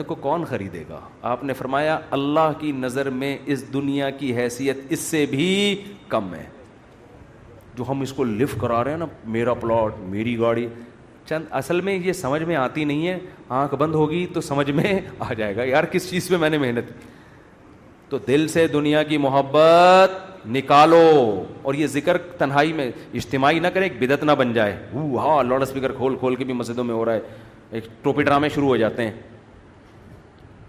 کو کون خریدے گا؟ آپ نے فرمایا اللہ کی نظر میں اس دنیا کی حیثیت اس سے بھی کم ہے. جو ہم اس کو لفٹ کرا رہے ہیں نا، میرا پلاٹ، میری گاڑی، چند اصل میں یہ سمجھ میں آتی نہیں ہے. آنکھ بند ہوگی تو سمجھ میں آ جائے گا یار کس چیز پہ میں نے محنت کی. تو دل سے دنیا کی محبت نکالو. اور یہ ذکر تنہائی میں اجتماعی نہ کریں، ایک بدعت نہ بن جائے. ہاں لاؤڈ اسپیکر کھول کھول کے بھی مسجدوں میں ہو رہا ہے، ایک ٹوپی ڈرامے شروع ہو جاتے ہیں.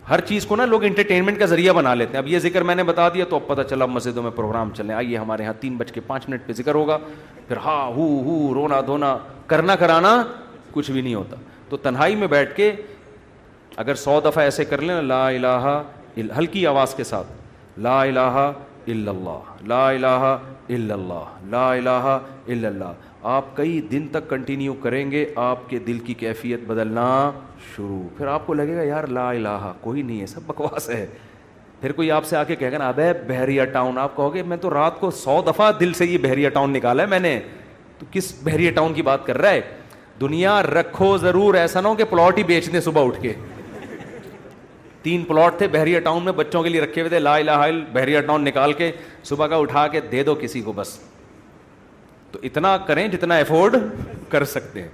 ہر چیز کو نا لوگ انٹرٹینمنٹ کا ذریعہ بنا لیتے ہیں. اب یہ ذکر میں نے بتا دیا تو اب پتہ چلا مسجدوں میں پروگرام چلیں، آئیے ہمارے یہاں 3:05 پہ ذکر ہوگا، پھر ہاں ہو رونا دھونا کرنا کرانا کچھ بھی نہیں ہوتا. تو تنہائی میں بیٹھ کے اگر 100 دفعہ ایسے کر لیں لا الہ ہلکی آواز کے ساتھ، لا الہ الا اللہ، لا الہ الا اللہ، لا الہ الا اللہ، آپ کئی دن تک کنٹینیو کریں گے، آپ کے دل کی کیفیت بدلنا شروع. پھر آپ کو لگے گا یار لا الہ کوئی نہیں ہے، سب بکواس ہے. پھر کوئی آپ سے آ کے کہے گا نا ابے بحریہ ٹاؤن، آپ کہو گے میں تو رات کو 100 دفعہ دل سے یہ بحریہ ٹاؤن نکالا ہے میں نے، تو کس بحریہ ٹاؤن کی بات کر رہا ہے. دنیا رکھو ضرور، ایسا نہ ہو کہ پلاٹ ہی بیچ دیں صبح اٹھ کے. 3 پلاٹ تھے بحریہ ٹاؤن میں بچوں کے لیے رکھے ہوئے تھے، لا الہ الا بحریہ ٹاؤن نکال کے صبح کا اٹھا کے دے دو کسی کو بس. تو اتنا کریں جتنا افورڈ کر سکتے ہیں.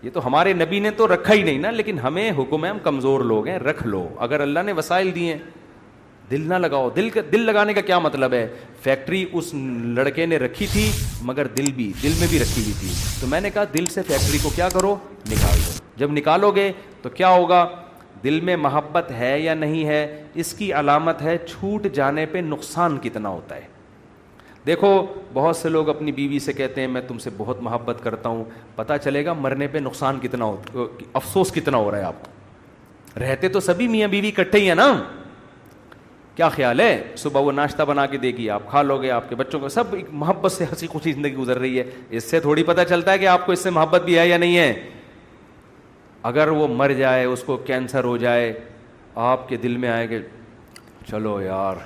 یہ تو ہمارے نبی نے تو رکھا ہی نہیں نا، لیکن ہمیں حکم ہے، ہم کمزور لوگ ہیں، رکھ لو. اگر اللہ نے وسائل دیے، دل نہ لگاؤ. دل لگانے کا کیا مطلب ہے؟ فیکٹری اس لڑکے نے رکھی تھی مگر دل میں بھی رکھی ہوئی تھی. تو میں نے کہا دل سے فیکٹری کو کیا کرو، نکال دو. جب نکالو گے تو کیا ہوگا؟ دل میں محبت ہے یا نہیں ہے، اس کی علامت ہے چھوٹ جانے پہ نقصان کتنا ہوتا ہے. دیکھو بہت سے لوگ اپنی بیوی سے کہتے ہیں میں تم سے بہت محبت کرتا ہوں، پتہ چلے گا مرنے پہ نقصان کتنا ہو، افسوس کتنا ہو رہا ہے آپ کو. رہتے تو سبھی میاں بیوی اکٹھے ہی ہیں نا. کیا خیال ہے صبح وہ ناشتہ بنا کے دے گی، آپ کھا لو گے، آپ کے بچوں کو سب محبت سے ہنسی خوشی زندگی گزر رہی ہے. اس سے تھوڑی پتہ چلتا ہے کہ آپ کو اس سے محبت بھی ہے یا نہیں ہے. اگر وہ مر جائے، اس کو کینسر ہو جائے، آپ کے دل میں آئے کہ چلو یار،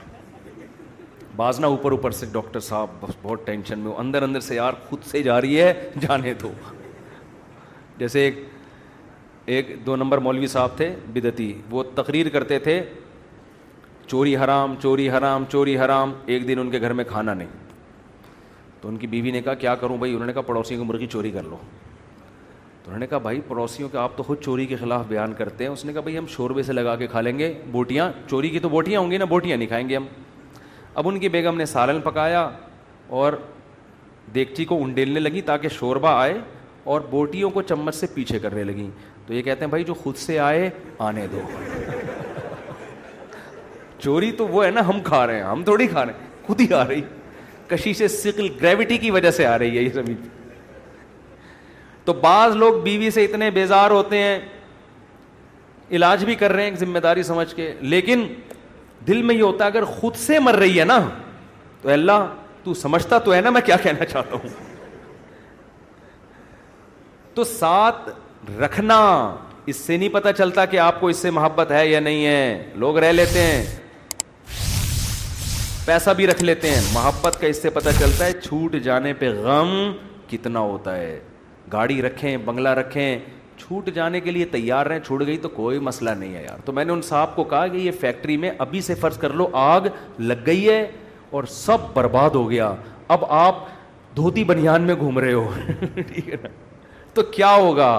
بعض نہ اوپر سے ڈاکٹر صاحب بس بہت ٹینشن میں ہو، اندر سے یار خود سے جا رہی ہے جانے دو. جیسے ایک 2 نمبر مولوی صاحب تھے بدعتی، وہ تقریر کرتے تھے چوری حرام چوری حرام چوری حرام. ایک دن ان کے گھر میں کھانا نہیں، تو ان کی بیوی نے کہا کیا کروں بھائی؟ انہوں نے کہا پڑوسیوں کی مرغی چوری کر لو. تو انہوں نے کہا بھائی پڑوسیوں کے آپ تو خود چوری کے خلاف بیان کرتے ہیں. اس نے کہا بھائی ہم شوربے سے لگا کے کھا لیں گے بوٹیاں، چوری کی تو بوٹیاں ہوں گی نا، بوٹیاں نہیں کھائیں گے ہم. اب ان کی بیگم نے سالن پکایا اور دیگچی کو انڈیلنے لگی تاکہ شوربہ آئے، اور بوٹیوں کو چمچ سے پیچھے کرنے لگیں. تو یہ کہتے ہیں بھائی جو خود سے آئے آنے دو. چوری تو وہ ہے نا ہم کھا رہے ہیں، ہم تھوڑی کھا رہے ہیں، خود ہی آ رہی. کشش ثقل گریوٹی کی وجہ سے آ رہی ہے یہ زمین. تو بعض لوگ بیوی سے اتنے بیزار ہوتے ہیں، علاج بھی کر رہے ہیں ذمہ داری سمجھ کے، لیکن دل میں یہ ہوتا ہے اگر خود سے مر رہی ہے نا تو اللہ تو سمجھتا تو ہے نا میں کیا کہنا چاہتا ہوں. تو ساتھ رکھنا، اس سے نہیں پتہ چلتا کہ آپ کو اس سے محبت ہے یا نہیں ہے. لوگ رہ لیتے ہیں، پیسہ بھی رکھ لیتے ہیں، محبت کا اس سے پتہ چلتا ہے چھوٹ جانے پہ غم کتنا ہوتا ہے. گاڑی رکھیں، بنگلہ رکھیں، چھوٹ جانے کے لیے تیار رہیں، چھوٹ گئی تو کوئی مسئلہ نہیں ہے یار. تو میں نے ان صاحب کو کہا کہ یہ فیکٹری میں ابھی سے فرض کر لو آگ لگ گئی ہے اور سب برباد ہو گیا، اب آپ دھوتی بنیان میں گھوم رہے ہو ٹھیک ہے نا، تو کیا ہوگا؟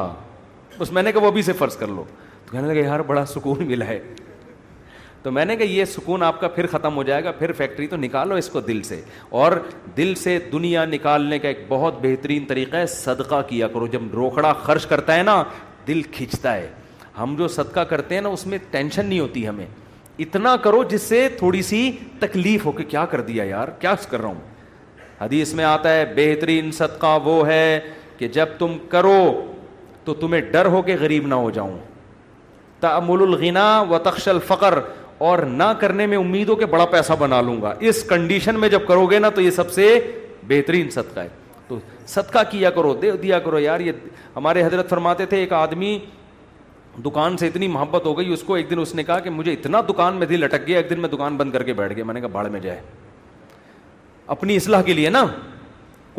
بس میں نے کہا وہ ابھی سے فرض کر لو. تو کہنے لگے یار بڑا سکون ملا ہے. تو میں نے کہا یہ سکون آپ کا پھر ختم ہو جائے گا، پھر فیکٹری تو نکالو اس کو دل سے. اور دل سے دنیا نکالنے کا ایک بہت بہترین طریقہ ہے صدقہ کیا کرو. جب روکڑا خرچ کرتا ہے نا دل کھنچتا ہے. ہم جو صدقہ کرتے ہیں نا اس میں ٹینشن نہیں ہوتی ہمیں. اتنا کرو جس سے تھوڑی سی تکلیف ہو کہ کیا کر دیا یار، کیا کر رہا ہوں. حدیث میں آتا ہے بہترین صدقہ وہ ہے کہ جب تم کرو تو تمہیں ڈر ہو کہ غریب نہ ہو جاؤں. تأمل الغنا و تخش الفقر، اور نہ کرنے میں امید ہو کہ بڑا پیسہ بنا لوں گا. اس کنڈیشن میں جب کرو گے نا تو یہ سب سے بہترین صدقہ ہے. تو صدقہ کیا کرو، دیا کرو یار. یہ ہمارے حضرت فرماتے تھے ایک آدمی دکان سے اتنی محبت ہو گئی اس کو، ایک دن اس نے کہا کہ مجھے اتنا دکان میں دل اٹک گیا، ایک دن میں دکان بند کر کے بیٹھ گیا. میں نے کہا بھاڑ میں جائے، اپنی اصلاح کے لیے نا.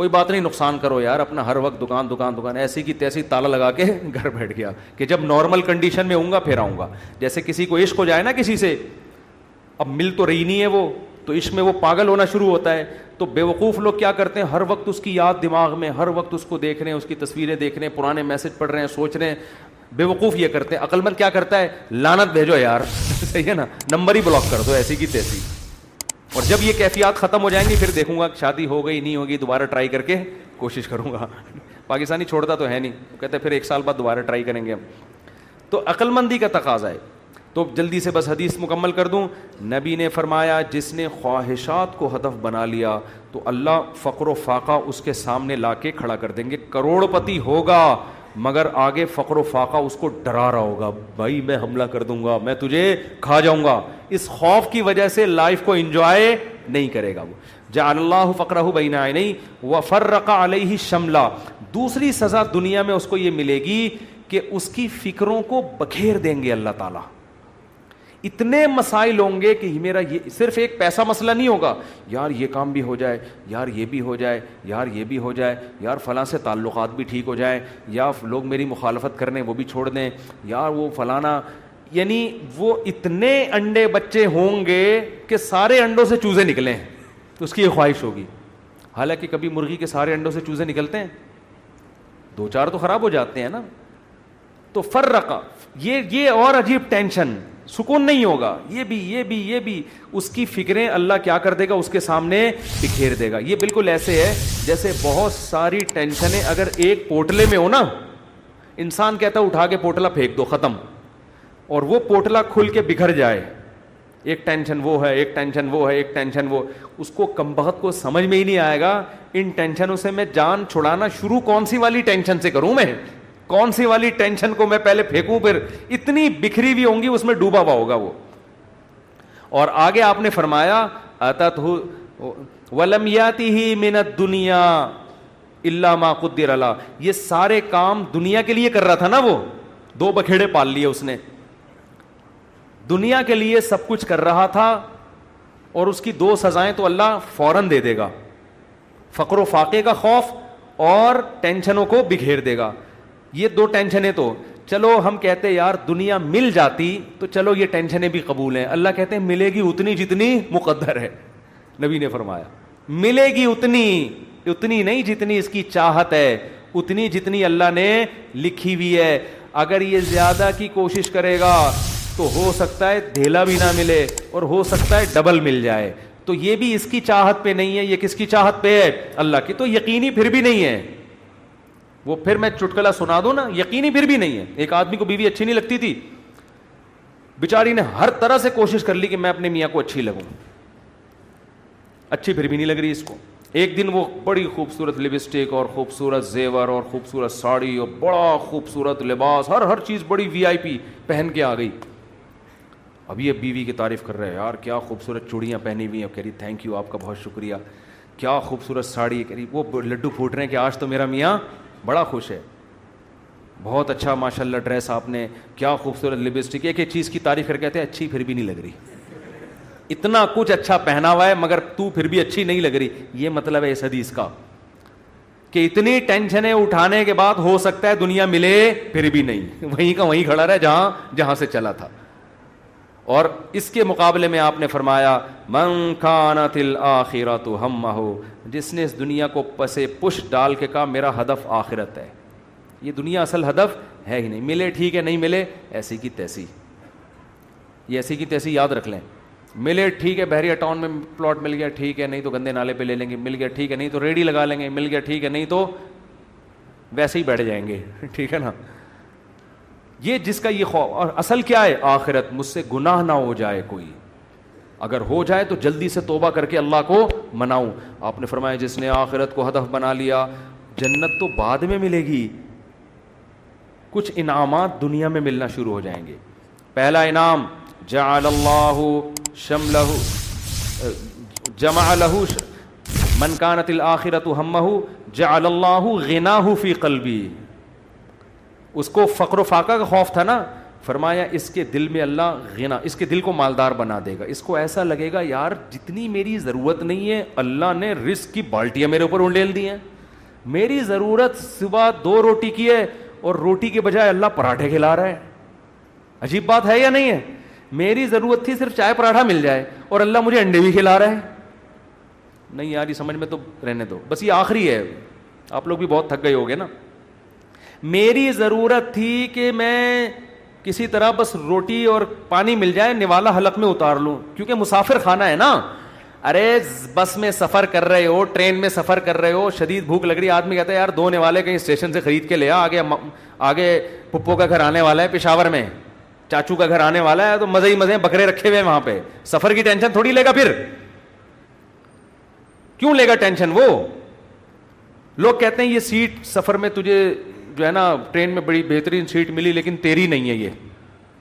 کوئی بات نہیں, نقصان کرو یار اپنا, ہر وقت دکان, ایسی کی تیسی تالا لگا کے گھر بیٹھ گیا کہ جب نارمل کنڈیشن میں ہوں گا پھر آؤں گا. جیسے کسی کو عشق ہو جائے نا کسی سے, اب مل تو رہی نہیں ہے وہ, تو عشق میں وہ پاگل ہونا شروع ہوتا ہے. تو بیوقوف لوگ کیا کرتے ہیں, ہر وقت اس کی یاد دماغ میں, ہر وقت اس کو دیکھ رہے ہیں, اس کی تصویریں دیکھ رہے ہیں, پرانے میسج پڑھ رہے ہیں, سوچ رہے ہیں. بیوقوف یہ کرتے ہیں. عقل مند کیا کرتا ہے, لعنت بھیجو یار, صحیح ہے نا, نمبر ہی بلاک کر دو ایسی کی تیسی. اور جب یہ کیفیات ختم ہو جائیں گی پھر دیکھوں گا شادی ہو گئی نہیں ہوگی, دوبارہ ٹرائی کر کے کوشش کروں گا. پاکستانی چھوڑتا تو ہے نہیں, کہتے ہیں پھر 1 سال بعد دوبارہ ٹرائی کریں گے ہم. تو عقل مندی کا تقاضا ہے. تو جلدی سے بس حدیث مکمل کر دوں. نبی نے فرمایا جس نے خواہشات کو ہدف بنا لیا تو اللہ فقر و فاقہ اس کے سامنے لا کے کھڑا کر دیں گے. کروڑ پتی ہوگا مگر آگے فقر و فاقہ اس کو ڈرا رہا ہوگا, بھائی میں حملہ کر دوں گا, میں تجھے کھا جاؤں گا. اس خوف کی وجہ سے لائف کو انجوائے نہیں کرے گا. وہ جعل اللہ فقرہ بین عینیہ وفرق علیہ شملا. دوسری سزا دنیا میں اس کو یہ ملے گی کہ اس کی فکروں کو بکھیر دیں گے اللہ تعالیٰ. اتنے مسائل ہوں گے کہ میرا یہ صرف ایک پیسہ مسئلہ نہیں ہوگا, یار یہ کام بھی ہو جائے, یار یہ بھی ہو جائے, یار یہ بھی ہو جائے, یار فلاں سے تعلقات بھی ٹھیک ہو جائیں, یا لوگ میری مخالفت کرنے وہ بھی چھوڑ دیں, یار وہ فلانا. یعنی وہ اتنے انڈے بچے ہوں گے کہ سارے انڈوں سے چوزے نکلیں, اس کی یہ خواہش ہوگی. حالانکہ کبھی مرغی کے سارے انڈوں سے چوزے نکلتے ہیں, 2-4 تو خراب ہو جاتے ہیں نا. تو فرقہ یہ اور عجیب ٹینشن, سکون نہیں ہوگا. یہ بھی اس کی فکریں اللہ کیا کر دے گا, اس کے سامنے بکھیر دے گا. یہ بالکل ایسے ہے جیسے بہت ساری ٹینشنیں اگر ایک پوٹلے میں ہو نا, انسان کہتا ہے اٹھا کے پوٹلا پھینک دو, ختم. اور وہ پوٹلا کھل کے بکھر جائے, ایک ٹینشن وہ ہے, ایک ٹینشن وہ ہے, ایک ٹینشن وہ, اس کو کمبخت کو سمجھ میں ہی نہیں آئے گا ان ٹینشنوں سے میں جان چھڑانا شروع کون سی والی ٹینشن سے کروں, میں کون سی والی ٹینشن کو میں پہلے پھینکوں, پھر اتنی بکھری ہوئی ہوں گی اس میں ڈوبا ہوا ہوگا وہ. اور آگے آپ نے فرمایا اتتہ ولم یاتہ من الدنیا الا ما قدر له. یہ سارے کام دنیا کے لیے کر رہا تھا نا, وہ 2 بکھیڑے پال لیے اس نے, دنیا کے لیے سب کچھ کر رہا تھا, اور اس کی 2 سزائیں تو اللہ فوراً دے دے گا, فقر و فاقے کا خوف اور ٹینشنوں کو بکھیر دے گا. یہ 2 ٹینشنیں تو چلو ہم کہتے یار دنیا مل جاتی تو چلو یہ ٹینشنیں بھی قبول ہیں. اللہ کہتے ہیں ملے گی اتنی جتنی مقدر ہے. نبی نے فرمایا ملے گی اتنی نہیں جتنی اس کی چاہت ہے, اتنی جتنی اللہ نے لکھی ہوئی ہے. اگر یہ زیادہ کی کوشش کرے گا تو ہو سکتا ہے دھیلا بھی نہ ملے, اور ہو سکتا ہے ڈبل مل جائے. تو یہ بھی اس کی چاہت پہ نہیں ہے, یہ کس کی چاہت پہ ہے, اللہ کی. تو یقینی پھر بھی نہیں ہے وہ. پھر میں چٹکلا سنا دوں نا, یقینی پھر بھی نہیں ہے. ایک آدمی کو بیوی اچھی نہیں لگتی تھی, بیچاری نے ہر طرح سے کوشش کر لی کہ میں اپنے میاں کو اچھی لگوں, اچھی پھر بھی نہیں لگ رہی اس کو. ایک دن وہ بڑی خوبصورت لپسٹک اور خوبصورت زیور اور خوبصورت ساڑی اور بڑا خوبصورت لباس, ہر چیز بڑی VIP پہن کے آ گئی. اب یہ بیوی کی تعریف کر رہے ہیں, یار کیا خوبصورت چوڑیاں پہنی ہوئی ہیں. کہہ رہی تھینک یو, آپ کا بہت شکریہ, کیا خوبصورت ساڑی. کہہ رہی وہ لڈو پھوٹ رہے ہیں کہ آج تو میرا میاں بڑا خوش ہے, بہت اچھا ماشاءاللہ ڈریس آپ نے, کیا خوبصورت لپسٹک. ایک چیز کی تعریف کر کہتے ہیں اچھی پھر بھی نہیں لگ رہی, اتنا کچھ اچھا پہنا ہوا ہے مگر تو پھر بھی اچھی نہیں لگ رہی. یہ مطلب ہے اس حدیث کا کہ اتنی ٹینشنیں اٹھانے کے بعد ہو سکتا ہے دنیا ملے پھر بھی نہیں, وہیں کا وہیں کھڑا رہے جہاں سے چلا تھا. اور اس کے مقابلے میں آپ نے فرمایا من کانت الآخرۃ ہمہ, جس نے اس دنیا کو پسے پش ڈال کے کہا میرا ہدف آخرت ہے. یہ دنیا اصل ہدف ہے ہی نہیں, ملے ٹھیک ہے, نہیں ملے ایسی کی تیسی. یہ ایسی کی تیسی یاد رکھ لیں. ملے ٹھیک ہے, بحریہ ٹاؤن میں پلاٹ مل گیا ٹھیک ہے, نہیں تو گندے نالے پہ لے لیں گے, مل گیا ٹھیک ہے, نہیں تو ریڈی لگا لیں گے, مل گیا ٹھیک ہے, نہیں تو ویسے ہی بیٹھ جائیں گے, ٹھیک ہے نا. یہ جس کا یہ خوف, اور اصل کیا ہے آخرت, مجھ سے گناہ نہ ہو جائے کوئی, اگر ہو جائے تو جلدی سے توبہ کر کے اللہ کو مناؤں. آپ نے فرمایا جس نے آخرت کو ہدف بنا لیا, جنت تو بعد میں ملے گی, کچھ انعامات دنیا میں ملنا شروع ہو جائیں گے. پہلا انعام جعل اللہ شملہ جمع لہ من کانت الآخرۃ ہمہ جعل اللہ غناہ فی قلبی. اس کو فقر و فاقہ کا خوف تھا نا, فرمایا اس کے دل میں اللہ غنا, اس کے دل کو مالدار بنا دے گا. اس کو ایسا لگے گا یار جتنی میری ضرورت نہیں ہے اللہ نے رزق کی بالٹیاں میرے اوپر انڈیل دی ہیں, میری ضرورت صبح 2 روٹی کی ہے اور روٹی کے بجائے اللہ پراٹھے کھلا رہا ہے. عجیب بات ہے یا نہیں ہے؟ میری ضرورت تھی صرف چائے پراٹھا مل جائے اور اللہ مجھے انڈے بھی کھلا رہا ہے. نہیں یار یہ سمجھ میں تو رہنے دو, بس یہ آخری ہے, آپ لوگ بھی بہت تھک گئے ہوگے نا. میری ضرورت تھی کہ میں کسی طرح بس روٹی اور پانی مل جائے, نوالا حلق میں اتار لوں, کیونکہ مسافر خانہ ہے نا. ارے بس میں سفر کر رہے ہو, ٹرین میں سفر کر رہے ہو, شدید بھوک لگ رہی ہے, آدمی کہتا ہے یار 2 نوالے کہیں اسٹیشن سے خرید کے لے آ, آگے پپو کا گھر آنے والا ہے پشاور میں, چاچو کا گھر آنے والا ہے, تو مزے ہی مزے بکرے رکھے ہوئے ہیں وہاں پہ. سفر کی ٹینشن تھوڑی لے گا, پھر کیوں لے گا ٹینشن وہ؟ لوگ کہتے ہیں یہ سیٹ سفر میں تجھے جو ہے نا ٹرین میں بڑی بہترین سیٹ ملی لیکن تیری نہیں ہے, یہ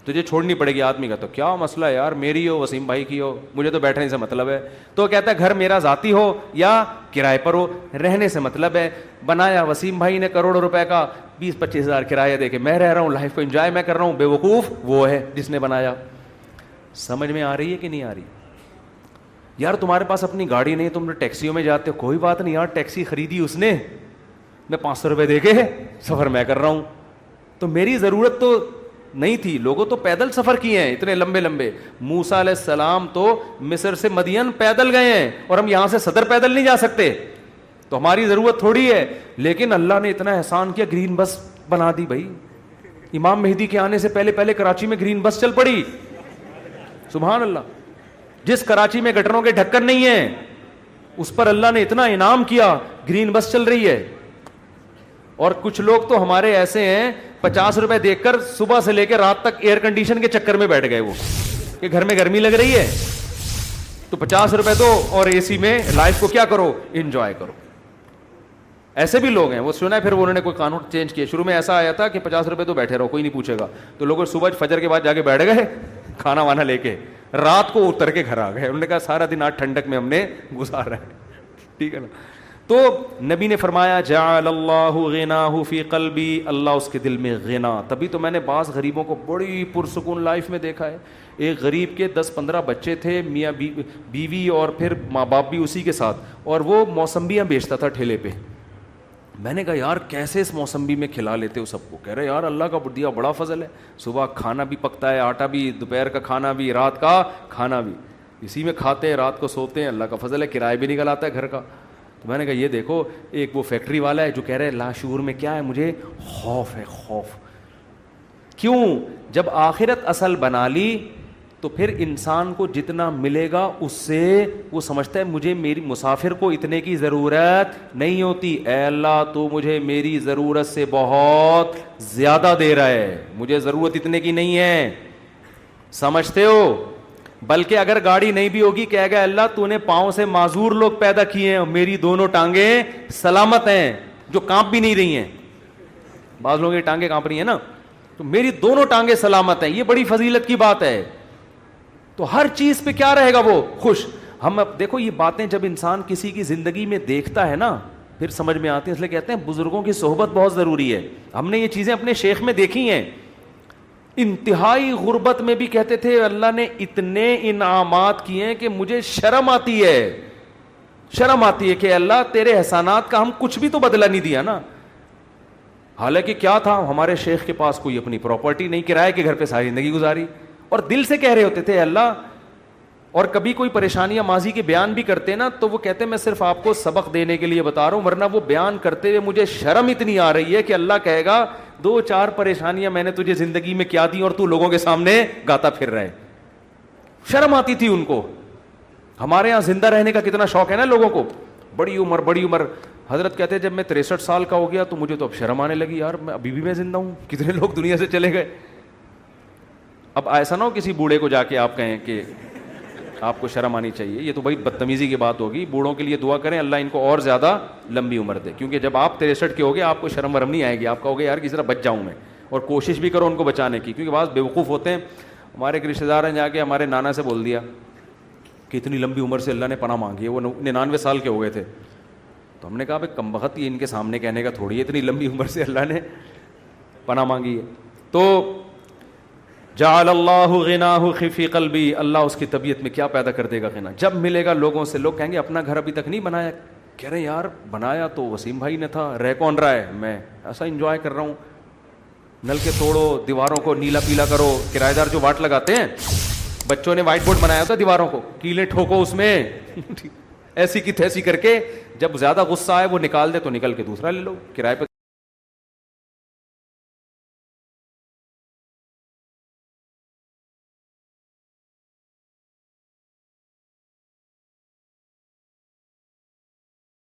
تجھے چھوڑنی پڑے گی. آدمی کا تو کیا مسئلہ ہے یار, میری ہو وسیم بھائی کی ہو, مجھے تو بیٹھنے سے مطلب ہے. تو کہتا ہے گھر میرا ذاتی ہو یا کرائے پر ہو, رہنے سے مطلب ہے. بنایا وسیم بھائی نے کروڑوں روپے کا, 20-25 ہزار کرایہ دے کے میں رہ رہا ہوں, لائف کو انجوائے میں کر رہا ہوں. بیوقوف وہ ہے جس نے بنایا. سمجھ میں آ رہی ہے کہ نہیں آ رہی؟ یار تمہارے پاس اپنی گاڑی نہیں, تم ٹیکسیوں میں جاتے ہو, کوئی بات نہیں یار, ٹیکسی خریدی اس نے, میں 500 روپے دے کے سفر میں کر رہا ہوں. تو میری ضرورت تو نہیں تھی. لوگوں تو پیدل سفر کیے ہیں اتنے لمبے لمبے. موسیٰ علیہ السلام تو مصر سے مدین پیدل گئے ہیں, اور ہم یہاں سے صدر پیدل نہیں جا سکتے. تو ہماری ضرورت تھوڑی ہے, لیکن اللہ نے اتنا احسان کیا, گرین بس بنا دی بھائی. امام مہدی کے آنے سے پہلے پہلے کراچی میں گرین بس چل پڑی. سبحان اللہ. جس کراچی میں گٹروں کے ڈھکن نہیں ہیں اس پر اللہ نے اتنا انعام کیا, گرین بس چل رہی ہے. اور کچھ لوگ تو ہمارے ایسے ہیں 50 روپے دیکھ کر صبح سے لے کے رات تک ایئر کنڈیشن کے چکر میں بیٹھ گئے, وہ کہ گھر میں گرمی لگ رہی ہے تو 50 روپے دو اور اے سی میں لائف کو کیا کرو, انجوائے کرو. ایسے بھی لوگ ہیں, وہ سنا ہے پھر انہوں نے کوئی قانون چینج کیا. شروع میں ایسا آیا تھا کہ 50 روپے تو بیٹھے رہو, کوئی نہیں پوچھے گا. تو لوگ صبح فجر کے بعد جا کے بیٹھ گئے کھانا وانا لے کے, رات کو اتر کے گھر آ گئے. انہوں نے کہا سارا دن آج ٹھنڈک میں ہم نے گزارا ہے. ٹھیک ہے نا. تو نبی نے فرمایا جعل اللہ غناہ فی قلبی, اللہ اس کے دل میں غنا. تبھی تو میں نے بعض غریبوں کو بڑی پرسکون لائف میں دیکھا ہے. ایک غریب کے 10-15 بچے تھے, میاں بیوی اور پھر ماں باپ بھی اسی کے ساتھ, اور وہ موسمبیاں بیچتا تھا ٹھیلے پہ. میں نے کہا یار کیسے اس موسمبی میں کھلا لیتے ہو سب کو؟ کہہ رہے یار اللہ کا دیا بڑا فضل ہے, صبح کھانا بھی پکتا ہے, آٹا بھی, دوپہر کا کھانا بھی, رات کا کھانا بھی, اسی میں کھاتے ہیں, رات کو سوتے ہیں. اللہ کا فضل ہے, کرایہ بھی نکل آتا ہے گھر کا. تو میں نے کہا یہ دیکھو, ایک وہ فیکٹری والا ہے جو کہہ رہے لاشعور میں کیا ہے, مجھے خوف ہے, خوف. کیوں؟ جب آخرت اصل بنا لی تو پھر انسان کو جتنا ملے گا اس سے وہ سمجھتا ہے مجھے میری مسافر کو اتنے کی ضرورت نہیں ہوتی. اے اللہ تو مجھے میری ضرورت سے بہت زیادہ دے رہا ہے, مجھے ضرورت اتنے کی نہیں ہے. سمجھتے ہو؟ بلکہ اگر گاڑی نہیں بھی ہوگی کہے گا اللہ تو نے پاؤں سے معذور لوگ پیدا کیے ہیں, میری دونوں ٹانگیں سلامت ہیں جو کانپ بھی نہیں رہی ہیں. بعض لوگوں کی ٹانگیں کانپ رہی ہیں نا, تو میری دونوں ٹانگیں سلامت ہیں. یہ بڑی فضیلت کی بات ہے. تو ہر چیز پہ کیا رہے گا وہ خوش. ہم اب دیکھو یہ باتیں جب انسان کسی کی زندگی میں دیکھتا ہے نا پھر سمجھ میں آتی ہیں. اس لیے کہتے ہیں بزرگوں کی صحبت بہت ضروری ہے. ہم نے یہ چیزیں اپنے شیخ میں دیکھی ہیں. انتہائی غربت میں بھی کہتے تھے اللہ نے اتنے انعامات کیے ہیں کہ مجھے شرم آتی ہے, شرم آتی ہے کہ اللہ تیرے احسانات کا ہم کچھ بھی تو بدلہ نہیں دیا نا. حالانکہ کیا تھا, ہمارے شیخ کے پاس کوئی اپنی پراپرٹی نہیں, کرائے کے گھر پہ ساری زندگی گزاری, اور دل سے کہہ رہے ہوتے تھے اللہ. اور کبھی کوئی پریشانیاں ماضی کے بیان بھی کرتے نا تو وہ کہتے میں صرف آپ کو سبق دینے کے لیے بتا رہا ہوں, ورنہ وہ بیان کرتے ہوئے مجھے شرم اتنی آ رہی ہے کہ اللہ کہے گا 2-4 پریشانیاں میں نے تجھے زندگی میں کیا دی اور تو لوگوں کے سامنے گاتا پھر رہے. شرم آتی تھی ان کو. ہمارے یہاں زندہ رہنے کا کتنا شوق ہے نا لوگوں کو, بڑی عمر بڑی عمر. حضرت کہتے ہیں جب میں 63 سال کا ہو گیا تو مجھے تو اب شرم آنے لگی, یار میں ابھی بھی میں زندہ ہوں, کتنے لوگ دنیا سے چلے گئے. اب ایسا نہ ہو کسی بوڑھے کو جا کے آپ کہیں کہ آپ کو شرم آنی چاہیے, یہ تو بھائی بدتمیزی کی بات ہوگی. بوڑھوں کے لیے دعا کریں اللہ ان کو اور زیادہ لمبی عمر دے, کیونکہ جب آپ 63 کے ہوگے آپ کو شرم ورم نہیں آئے گی, آپ کہوگے یار کسی طرح بچ جاؤں میں, اور کوشش بھی کرو ان کو بچانے کی. کیونکہ بعض بیوقوف ہوتے ہیں. ہمارے ایک رشتے دار نے جا کے ہمارے نانا سے بول دیا کہ اتنی لمبی عمر سے اللہ نے پناہ مانگی ہے, وہ 99 سال کے ہو گئے تھے. تو ہم نے کہا بھائی کم بخت یہ ان کے سامنے کہنے کا تھوڑی ہے, اتنی لمبی عمر سے اللہ نے پناہ مانگی ہے. تو جعل اللہ غناہ فی قلبی, اللہ اس کی طبیعت میں کیا پیدا کر دے گا غنا. جب ملے گا لوگوں سے, لوگ کہیں گے اپنا گھر ابھی تک نہیں بنایا, کہہ رہے یار بنایا تو وسیم بھائی نے تھا, رہ کون رہا ہے, میں ایسا انجوائے کر رہا ہوں. نل کے توڑو, دیواروں کو نیلا پیلا کرو, کرایہ دار جو واٹ لگاتے ہیں, بچوں نے وائٹ بورڈ بنایا ہوتا دیواروں کو, کیلیں ٹھوکو اس میں ایسی کی تیسی کر کے, جب زیادہ غصہ آئے وہ نکال دے تو نکل کے دوسرا لے لو, کرائے پہ